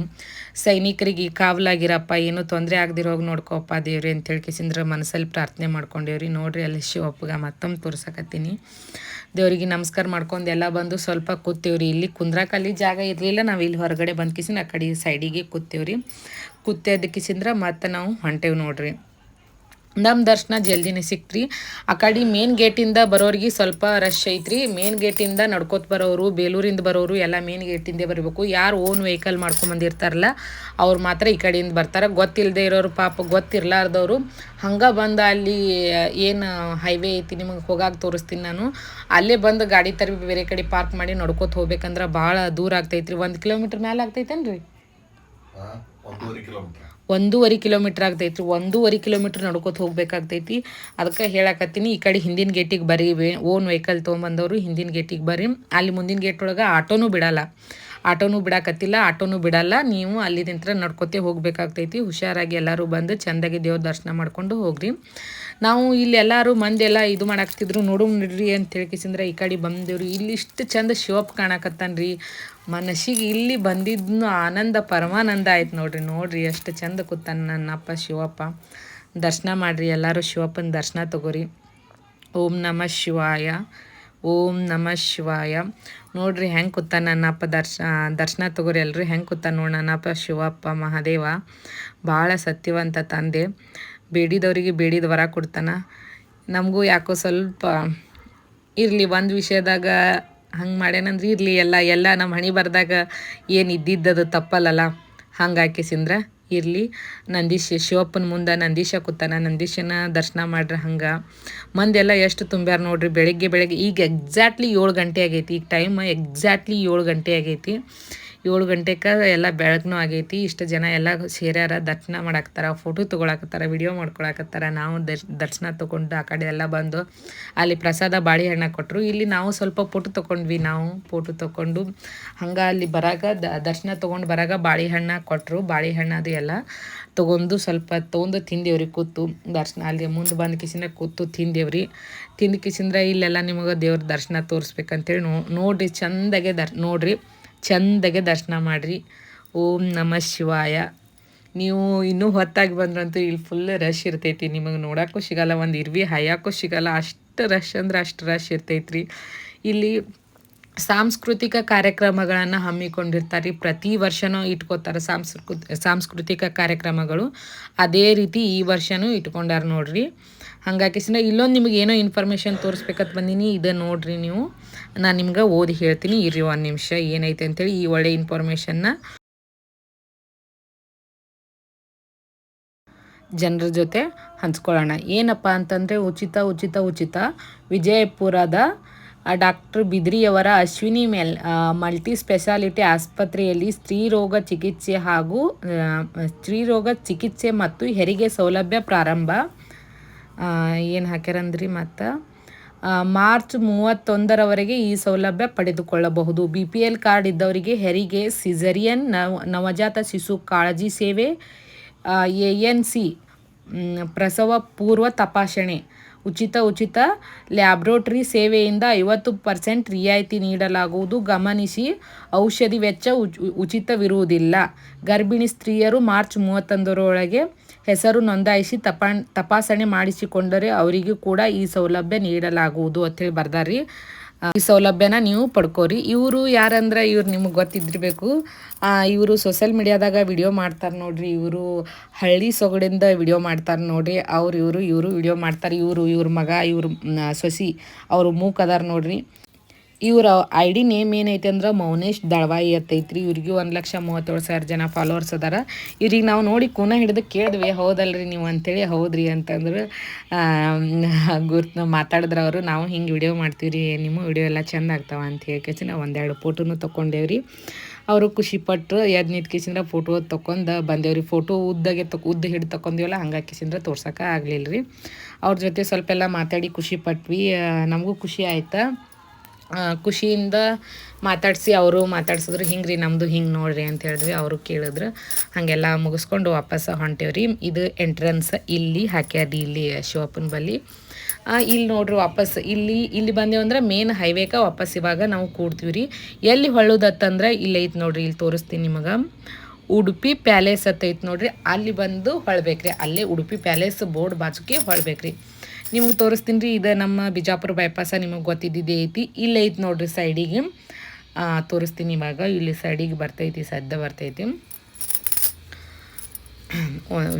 ಸೈನಿಕರಿಗೆ ಕಾವಲಾಗಿರಪ್ಪ, ಏನೂ ತೊಂದರೆ ಆಗದಿರೋಗಿ ನೋಡ್ಕೋಪ್ಪ ದೇವ್ರಿ ಅಂತ ಹೇಳ್ಕಿಸಿಂದ್ರೆ ಮನಸ್ಸಲ್ಲಿ ಪ್ರಾರ್ಥನೆ ಮಾಡ್ಕೊಂಡೇವ್ರಿ. ನೋಡ್ರಿ ಅಲ್ಲಿ ಶಿವಪ್ಪಗೆ ಮತ್ತೊಮ್ಮೆ ತೋರ್ಸಕತ್ತೀನಿ. ದೇವರಿಗೆ ನಮಸ್ಕಾರ ಮಾಡ್ಕೊಂಡು ಎಲ್ಲ ಬಂದು ಸ್ವಲ್ಪ ಕೂತೇವ್ರಿ. ಇಲ್ಲಿ ಕುಂದ್ರಾಕಲ್ಲಿ ಜಾಗ ಇರಲಿಲ್ಲ, ನಾವು ಇಲ್ಲಿ ಹೊರಗಡೆ ಬಂದ್ಕಿಸಿನ ಆ ಕಡೆ ಸೈಡಿಗೆ ಕೂತೇವ್ರಿ. ಕೂತೇದಕ್ಕಿಸಿಂದ್ರೆ ಮತ್ತೆ ನಾವು ಹೊಂಟೇವಿ ನೋಡ್ರಿ. ನಮ್ಮ ದರ್ಶನ ಜಲ್ದಿನೇ ಸಿಕ್ತ್ರಿ. ಆ ಕಡೆ ಮೇನ್ ಗೇಟಿಂದ ಬರೋರಿಗೆ ಸ್ವಲ್ಪ ರಶ್ ಐತ್ರಿ. ಮೇನ್ ಗೇಟಿಂದ ನಡ್ಕೋತ ಬರೋರು, ಬೇಲೂರಿಂದ ಬರೋರು ಎಲ್ಲ ಮೇನ್ ಗೇಟಿಂದೇ ಬರಬೇಕು. ಯಾರು ಓನ್ ವೆಹಿಕಲ್ ಮಾಡ್ಕೊಂಬಂದಿರ್ತಾರಲ್ಲ ಅವ್ರು ಮಾತ್ರ ಈ ಕಡೆಯಿಂದ ಬರ್ತಾರೆ. ಗೊತ್ತಿಲ್ಲದೆ ಇರೋರು, ಪಾಪ ಗೊತ್ತಿರಲಾರ್ದವರು ಹಂಗೆ ಬಂದು ಅಲ್ಲಿ ಏನು ಹೈವೇ ಐತಿ ನಿಮಗೆ ಹೋಗಾಗ ತೋರಿಸ್ತೀನಿ ನಾನು, ಅಲ್ಲೇ ಬಂದು ಗಾಡಿ ತರಬಿ ಬೇರೆ ಕಡೆ ಪಾರ್ಕ್ ಮಾಡಿ ನಡ್ಕೋತ ಹೋಗ್ಬೇಕಂದ್ರೆ ಭಾಳ ದೂರ ಆಗ್ತೈತ್ರಿ. 1 ಕಿಲೋಮೀಟ್ರ್ ಮೇಲೆ ಆಗ್ತೈತೇನ್ರಿ? 1.5 ಕಿಲೋಮೀಟ್ರ್ ಆಗ್ತೈತ್ರಿ. 1.5 ಕಿಲೋಮೀಟ್ರ್ ನಡ್ಕೋತ ಹೋಗ್ಬೇಕಾಗ್ತೈತಿ. ಅದಕ್ಕೆ ಹೇಳಕತ್ತೀನಿ, ಈ ಕಡೆ ಹಿಂದಿನ ಗೇಟಿಗೆ ಬರ್ರಿ. ಓನ್ ವೆಹಿಕಲ್ ತೊಗೊಂಬಂದವರು ಹಿಂದಿನ ಗೇಟಿಗೆ ಬರ್ರಿ. ಅಲ್ಲಿ ಮುಂದಿನ ಗೇಟ್ ಒಳಗೆ ಆಟೋನೂ ಬಿಡಲ್ಲ, ಆಟೋನೂ ಬಿಡಲ್ಲ. ನೀವು ಅಲ್ಲಿ ನಿಂತ್ರ ನಡ್ಕೋತೆ ಹೋಗ್ಬೇಕಾಗ್ತೈತಿ. ಹುಷಾರಾಗಿ ಎಲ್ಲರೂ ಬಂದು ಚೆಂದಾಗಿ ದೇವ್ರ ದರ್ಶನ ಮಾಡ್ಕೊಂಡು ಹೋಗ್ರಿ. ನಾವು ಇಲ್ಲಿ ಎಲ್ಲರೂ ಮಂದೆಲ್ಲ ಇದು ಮಾಡಾಕ್ತಿದ್ರು, ನೋಡ್ರಿ ಅಂತ ಹೇಳ್ಕಿಸಿಂದ್ರೆ ಈ ಕಡೆ ಬಂದೇವ್ರಿ. ಇಲ್ಲಿ ಇಷ್ಟು ಚಂದ ಶಿವಪ್ಪ ಕಾಣಕತ್ತಾನ್ರಿ. ಮನಸ್ಸಿಗೆ ಇಲ್ಲಿ ಬಂದಿದ್ನು ಆನಂದ ಪರಮಾನಂದ ಆಯ್ತು ನೋಡ್ರಿ ಎಷ್ಟು ಚಂದ ಕೂತಾನ ನನ್ನಪ್ಪ ಶಿವಪ್ಪ. ದರ್ಶನ ಮಾಡಿರಿ ಎಲ್ಲರೂ, ಶಿವಪ್ಪನ ದರ್ಶನ ತಗೋರಿ. ಓಂ ನಮಃ ಶಿವಾಯ, ಓಂ ನಮಃ ಶಿವಾಯ. ನೋಡ್ರಿ ಹೆಂಗೆ ಕೂತಾನ ನನ್ನಪ್ಪ. ದರ್ಶನ ತಗೋರಿ ಎಲ್ಲರೂ. ಹೆಂಗೆ ಕೂತಾನ ನೋಡಿ ನನ್ನಪ್ಪ ಶಿವಪ್ಪ ಮಹಾದೇವ. ಭಾಳ ಸತ್ಯವಂತ ತಂದೆ, ಬೇಡಿದವರಿಗೆ ಬೇಡಿದ ವರ ಕೊಡ್ತಾನ. ನಮಗೂ ಯಾಕೋ ಸ್ವಲ್ಪ ಇರಲಿ ಒಂದು ವಿಷಯದಾಗ ಹಂಗೆ ಮಾಡ್ಯಾನಂದ್ರೆ ಇರಲಿ, ಎಲ್ಲ ನಮ್ಮ ಹಣೆ ಬರ್ದಾಗ ಏನು ಇದ್ದಿದ್ದದು ತಪ್ಪಲ್ಲಲ್ಲ, ಹಂಗೆ ಹಾಕಿಸಿಂದ್ರೆ ಇರಲಿ. ಶಿವಪ್ಪನ ಮುಂದೆ ನಂದೀಶ ಕೂತಾನ, ನಂದೀಶನ ದರ್ಶನ ಮಾಡ್ರಿ. ಹಂಗೆ ಮಂದೆಲ್ಲ ಎಷ್ಟು ತುಂಬ್ಯಾರ ನೋಡ್ರಿ. ಬೆಳಗ್ಗೆ ಈಗ ಎಕ್ಸಾಕ್ಟ್ಲಿ 7 ಗಂಟೆ ಆಗೈತಿ. ಈಗ ಟೈಮ್ ಎಕ್ಸಾಕ್ಟ್ಲಿ 7 ಗಂಟೆ ಆಗೈತಿ. 7 ಗಂಟೆಗೆ ಎಲ್ಲ ಬೆಳಗ್ನೂ ಆಗೈತಿ. ಇಷ್ಟು ಜನ ಎಲ್ಲ ಸೇರ್ಯಾರ, ದರ್ಶನ ಮಾಡಾಕ್ತಾರ, ಫೋಟೋ ತೊಗೊಳಕತ್ತಾರ, ವಿಡಿಯೋ ಮಾಡ್ಕೊಳಕತ್ತಾರ. ನಾವು ದರ್ಶನ ತೊಗೊಂಡು ಆ ಕಡೆ ಎಲ್ಲ ಬಂದು ಅಲ್ಲಿ ಪ್ರಸಾದ ಬಾಳೆಹಣ್ಣು ಕೊಟ್ಟರು. ಇಲ್ಲಿ ನಾವು ಸ್ವಲ್ಪ ಫೋಟೋ ತೊಗೊಂಡ್ವಿ. ನಾವು ಫೋಟೋ ತೊಗೊಂಡು ಹಂಗೆ ಅಲ್ಲಿ ಬರಾಗ ದರ್ಶನ ತೊಗೊಂಡು ಬರಾಗ ಬಾಳೆಹಣ್ಣು ಕೊಟ್ಟರು. ಬಾಳೆಹಣ್ಣು ಅದು ಎಲ್ಲ ಸ್ವಲ್ಪ ತೊಗೊಂಡು ತಿಂದೇವ್ರಿ. ಕೂತು ದರ್ಶನ ಅಲ್ಲಿ ಮುಂದೆ ಬಂದು ಕಿಸಿನ ಕೂತು ತಿಂದೇವ್ರಿ. ತಿಂದು ಕಿಸಿಂದ್ರೆ ಇಲ್ಲೆಲ್ಲ ನಿಮಗೆ ದೇವ್ರ ದರ್ಶನ ತೋರಿಸ್ಬೇಕಂತೇಳಿ ನೋಡ್ರಿ ಚೆಂದಾಗೆ ದರ್ಶನ ಮಾಡಿರಿ. ಓಂ ನಮಃ ಶಿವಾಯ. ನೀವು ಇನ್ನೂ ಹೊತ್ತಾಗಿ ಬಂದ್ರಂತೂ ಇಲ್ಲಿ ಫುಲ್ ರಶ್ ಇರ್ತೈತಿ. ನಿಮಗೆ ನೋಡೋಕ್ಕೂ ಸಿಗಲ್ಲ, ಒಂದು ಇರ್ವಿ ಹಾಯೋಕ್ಕೂ ಸಿಗಲ್ಲ, ಅಷ್ಟು ರಶ್ ಅಂದ್ರೆ ಅಷ್ಟು ರಶ್ ಇರ್ತೈತ್ರಿ. ಇಲ್ಲಿ ಸಾಂಸ್ಕೃತಿಕ ಕಾರ್ಯಕ್ರಮಗಳನ್ನು ಹಮ್ಮಿಕೊಂಡಿರ್ತಾರೆ. ಪ್ರತಿ ವರ್ಷವೂ ಇಟ್ಕೋತಾರೆ ಸಾಂಸ್ಕೃತಿಕ ಕಾರ್ಯಕ್ರಮಗಳು. ಅದೇ ರೀತಿ ಈ ವರ್ಷವೂ ಇಟ್ಕೊಂಡಾರ ನೋಡ್ರಿ. ಹಂಗಾಕಿಸಿನ ಇಲ್ಲೊಂದು ನಿಮಗೆ ಏನೋ ಇನ್ಫಾರ್ಮೇಷನ್ ತೋರಿಸ್ಬೇಕಂತ ಬಂದೀನಿ. ಇದನ್ನು ನೋಡ್ರಿ ನೀವು, ನಾನು ನಿಮ್ಗೆ ಓದಿ ಹೇಳ್ತೀನಿ ಇರ್ರಿ 1 ನಿಮಿಷ ಏನೈತೆ ಅಂತೇಳಿ. ಈ ಒಳ್ಳೆ ಇನ್ಫಾರ್ಮೇಷನ್ನ ಜನರ ಜೊತೆ ಹಂಚ್ಕೊಳ್ಳೋಣ. ಏನಪ್ಪ ಅಂತಂದರೆ ಉಚಿತ ವಿಜಯಪುರದ ಡಾಕ್ಟರ್ ಬಿದ್ರಿಯವರ ಅಶ್ವಿನಿ ಮಲ್ಟಿ ಸ್ಪೆಷಾಲಿಟಿ ಆಸ್ಪತ್ರೆಯಲ್ಲಿ ಸ್ತ್ರೀರೋಗ ಚಿಕಿತ್ಸೆ ಮತ್ತು ಹೆರಿಗೆ ಸೌಲಭ್ಯ ಪ್ರಾರಂಭ. ಏನು ಹಾಕ್ಯಾರಂದ್ರಿ ಮತ್ತು ಮಾರ್ಚ್ 31ರವರೆಗೆ ಈ ಸೌಲಭ್ಯ ಪಡೆದುಕೊಳ್ಳಬಹುದು. BPL ಕಾರ್ಡ್ ಇದ್ದವರಿಗೆ ಹೆರಿಗೆ, ಸಿಸರಿಯನ್, ನವಜಾತ ಶಿಶು ಕಾಳಜಿ ಸೇವೆ, ANC ಪ್ರಸವ ಪೂರ್ವ ತಪಾಸಣೆ, ಉಚಿತ ಲ್ಯಾಬ್ರೋಟರಿ ಸೇವೆಯಿಂದ 50% ರಿಯಾಯಿತಿ ನೀಡಲಾಗುವುದು. ಗಮನಿಸಿ, ಔಷಧಿ ವೆಚ್ಚ ಉಚಿತವಿರುವುದಿಲ್ಲ. ಗರ್ಭಿಣಿ ಸ್ತ್ರೀಯರು ಮಾರ್ಚ್ 31ರೊಳಗೆ ಹೆಸರು ನೋಂದಾಯಿಸಿ ತಪಾಸಣೆ ಮಾಡಿಸಿಕೊಂಡರೆ ಅವರಿಗೂ ಕೂಡ ಈ ಸೌಲಭ್ಯ ನೀಡಲಾಗುವುದು ಅಂತೇಳಿ ಬರ್ದಾರ್ರಿ. ಈ ಸೌಲಭ್ಯನ ನೀವು ಪಡ್ಕೋರಿ. ಇವರು ಯಾರಂದ್ರೆ ಇವ್ರು ನಿಮಗೆ ಗೊತ್ತಿದ್ದಿರಬೇಕು. ಇವರು ಸೋಷಿಯಲ್ ಮೀಡಿಯಾದಾಗ ವಿಡಿಯೋ ಮಾಡ್ತಾರೆ ನೋಡ್ರಿ. ಇವರು ಹಳ್ಳಿ ಸೊಗಡಿಂದ ವಿಡಿಯೋ ಮಾಡ್ತಾರೆ ನೋಡ್ರಿ. ಇವರು ವಿಡಿಯೋ ಮಾಡ್ತಾರೆ. ಇವ್ರ ಮಗ, ಇವ್ರ ಸೊಸಿ, ಅವರು ಮೂಕದಾರ ನೋಡ್ರಿ. ಇವ್ರ ID ನೇಮ್ ಏನೈತೆ ಅಂದ್ರೆ ಮೌನೇಶ್ ದಳವಾಯಿ ಅಂತೈತ್ರಿ. ಇವ್ರಿಗೆ 1,37,000 ಜನ ಫಾಲೋವರ್ಸ್ ಅದಾರ. ಇವ್ರಿಗೆ ನಾವು ನೋಡಿ ಕೂನ ಹಿಡಿದು ಕೇಳಿದ್ವಿ, ಹೌದಲ್ರಿ ನೀವು ಅಂತೇಳಿ. ಹೌದ್ರಿ ಅಂತಂದ್ರೆ ಮಾತಾಡಿದ್ರೆ ಅವರು, ನಾವು ಹಿಂಗೆ ವಿಡಿಯೋ ಮಾಡ್ತೀವಿ, ನಿಮ್ಮ ವಿಡಿಯೋ ಎಲ್ಲ ಚೆಂದ ಆಗ್ತಾವ ಅಂತ ಹೇಳ್ಕೇಸಿ ನಾವು 1-2 ಫೋಟೋನು ತೊಗೊಂಡೇವ್ರಿ. ಅವರು ಖುಷಿಪಟ್ಟರು. ಎದ್ದು ನಿಂತ್ಕೇಸಿಂದ್ರೆ ಫೋಟೋ ತೊಗೊಂಡು ಬಂದೇವ್ರಿ. ಫೋಟೋ ಉದ್ದ ಹಿಡಿದು ತೊಗೊಂಡಿವಲ್ಲ, ಹಂಗಾಕಿಸಿಂದ್ರೆ ತೋರ್ಸೋಕೆ ಆಗಲಿಲ್ಲ ರೀ. ಅವ್ರ ಜೊತೆ ಸ್ವಲ್ಪ ಎಲ್ಲ ಮಾತಾಡಿ ಖುಷಿಪಟ್ವಿ. ನಮಗೂ ಖುಷಿ ಆಯ್ತಾ. ಖುಷಿಯಿಂದ ಅವರು ಮಾತಾಡ್ಸಿದ್ರು. ಹಿಂಗೆ ರೀ ನಮ್ಮದು ಹಿಂಗೆ ನೋಡ್ರಿ ಅಂತ ಹೇಳಿದ್ವಿ. ಅವರು ಕೇಳಿದ್ರು. ಹಾಗೆಲ್ಲ ಮುಗಿಸ್ಕೊಂಡು ವಾಪಸ್ ಹೊಂಟೇವ್ರಿ. ಇದು ಎಂಟ್ರೆನ್ಸ್ ಇಲ್ಲಿ ಹಾಕ್ಯಾರಿ, ಇಲ್ಲಿ ಶಿವಪ್ಪನ ಬಲ್ಲಿ. ಇಲ್ಲಿ ನೋಡ್ರಿ ವಾಪಸ್ ಇಲ್ಲಿ ಬಂದೇವು ಅಂದ್ರೆ ಮೇನ್ ಹೈವೇಕ ವಾಪಸ್ ಇವಾಗ ನಾವು ಕೂಡ್ತೀವಿ ರೀ. ಎಲ್ಲಿ ಹೊಳ್ಳೋದತ್ತಂದ್ರೆ ಇಲ್ಲಿ ಐತೆ ನೋಡ್ರಿ, ಇಲ್ಲಿ ತೋರಿಸ್ತೀನಿ ನಿಮಗೆ. ಉಡುಪಿ ಪ್ಯಾಲೇಸ್ ಐತೆ ನೋಡ್ರಿ, ಅಲ್ಲಿ ಬಂದು ಹೊಳ್ಬೇಕ್ರಿ. ಅಲ್ಲೇ ಉಡುಪಿ ಪ್ಯಾಲೇಸ್ ಬೋರ್ಡ್ ಬಾಜುಕೆ ಹೊಳ್ಬೇಕ್ರಿ. ನಿಮಗೆ ತೋರಿಸ್ತೀನಿ ರೀ. ಇದು ನಮ್ಮ ಬಿಜಾಪುರ ಬೈಪಾಸ, ನಿಮಗೆ ಗೊತ್ತಿದ್ದಿದ್ದೇ ಐತಿ. ಇಲ್ಲೇ ಐತಿ ನೋಡ್ರಿ ಸೈಡಿಗೆ. ತೋರಿಸ್ತೀನಿ ಇವಾಗ. ಇಲ್ಲಿ ಸೈಡಿಗೆ ಬರ್ತೈತಿ, ಸದ್ಯ ಬರ್ತೈತಿ.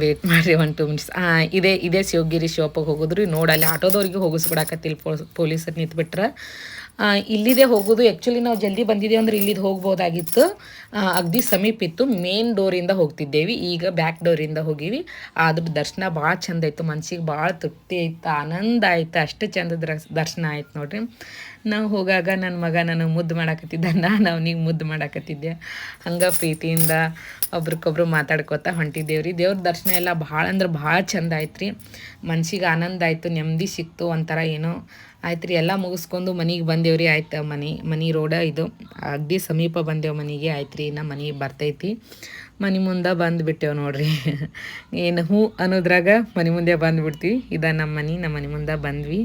ವೇಟ್ ಮಾಡಿರಿ 1-2 ಮಿನಿಟ್ಸ್. ಇದೇ ಶಿವಗಿರಿ ಶಿವಪ್ಪಗೆ ಹೋಗೋದ್ರಿ. ನೋಡಲ್ಲಿ ಆಟೋದವ್ರಿಗೆ ಹೋಗಿಸ್ಬಿಡಾಕತ್ತಿಲ್ಲ ಪೊಲೀಸರು ನಿಂತ್ಬಿಟ್ರೆ. ಇಲ್ಲಿದೆ ಹೋಗೋದು. ಆ್ಯಕ್ಚುಲಿ ನಾವು ಜಲ್ದಿ ಬಂದಿದ್ದೇವೆ ಅಂದ್ರೆ ಇಲ್ಲಿದ್ದು ಹೋಗ್ಬೋದಾಗಿತ್ತು. ಅಗದಿ ಸಮೀಪ ಇತ್ತು. ಮೇನ್ ಡೋರಿಂದ ಹೋಗ್ತಿದ್ದೇವೆ. ಈಗ ಬ್ಯಾಕ್ ಡೋರಿಂದ ಹೋಗೀವಿ. ಆದ್ರೂ ದರ್ಶನ ಭಾಳ ಚಂದ ಆಯಿತು. ಮನ್ಸಿಗೆ ಭಾಳ ತೃಪ್ತಿ ಆಯ್ತು, ಆನಂದ ಆಯ್ತು. ಅಷ್ಟು ಚಂದ ದರ್ಶನ ಆಯ್ತು ನೋಡ್ರಿ. ನಾವು ಹೋಗಾಗ ನನ್ನ ಮಗ ನನಗೆ ಮುದ್ದು ಮಾಡಾಕತ್ತಿದ್ದ, ನಾನು ಅವನಿಗೆ ಮುದ್ದು ಮಾಡಾಕತ್ತಿದ್ದೆ. ಹಂಗೆ ಪ್ರೀತಿಯಿಂದ ಒಬ್ರಿಗೊಬ್ರು ಮಾತಾಡ್ಕೋತ ಹೊಂಟಿದ್ದೇವ್ರಿ. ದೇವ್ರ ದರ್ಶನ ಎಲ್ಲ ಭಾಳ ಅಂದ್ರೆ ಭಾಳ ಚಂದ ಆಯ್ತು ರೀ. ಮನ್ಸಿಗೆ ಆನಂದ ಆಯಿತು, ನೆಮ್ಮದಿ ಸಿಕ್ತು. ಒಂಥರ ಏನೋ ಆಯ್ತು ರೀ. ಎಲ್ಲ ಮುಗಿಸ್ಕೊಂಡು ಮನೆಗೆ ಬಂದೇವ್ರಿ. ಆಯ್ತು, ಮನೆ ರೋಡ ಇದು ಅಗದಿ ಸಮೀಪ ಬಂದೇವು ಮನೆಗೆ. ಆಯ್ತು ರೀ, ಇನ್ನು ಮನೆಗೆ ಬರ್ತೈತಿ. ಮನೆ ಮುಂದೆ ಬಂದುಬಿಟ್ಟೇವು ನೋಡ್ರಿ. ಏನು ಹೂ ಅನ್ನೋದ್ರಾಗ ಮನೆ ಮುಂದೆ ಬಂದುಬಿಡ್ತೀವಿ. ಇದು ನಮ್ಮ ಮನೆ ಮುಂದೆ ಬಂದ್ವಿ.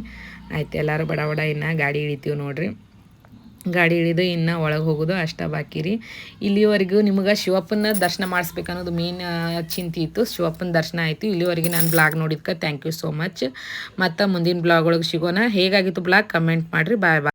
ಆಯ್ತು, ಎಲ್ಲರೂ ಬಡ ಇನ್ನು ಗಾಡಿ ಇಳಿತೀವಿ ನೋಡ್ರಿ. ಗಾಡಿ ಇಳಿದು ಇನ್ನು ಒಳಗೆ ಹೋಗೋದು ಅಷ್ಟ ಬಾಕಿ ರೀ. ಇಲ್ಲಿವರೆಗೂ ನಿಮ್ಗೆ ಶಿವಪ್ಪನ ದರ್ಶನ ಮಾಡಿಸ್ಬೇಕನ್ನೋದು ಮೇನ್ ಚಿಂತೆ ಇತ್ತು. ಶಿವಪ್ಪನ ದರ್ಶನ ಆಯಿತು. ಇಲ್ಲಿವರೆಗೆ ನಾನು ಬ್ಲಾಗ್ ನೋಡಿದ್ಕೆ ಥ್ಯಾಂಕ್ ಯು ಸೋ ಮಚ್. ಮತ್ತು ಮುಂದಿನ ಬ್ಲಾಗ್ ಒಳಗೆ ಸಿಗೋಣ. ಹೇಗಾಗಿತ್ತು ಬ್ಲಾಗ್ ಕಮೆಂಟ್ ಮಾಡಿರಿ. ಬಾಯ್.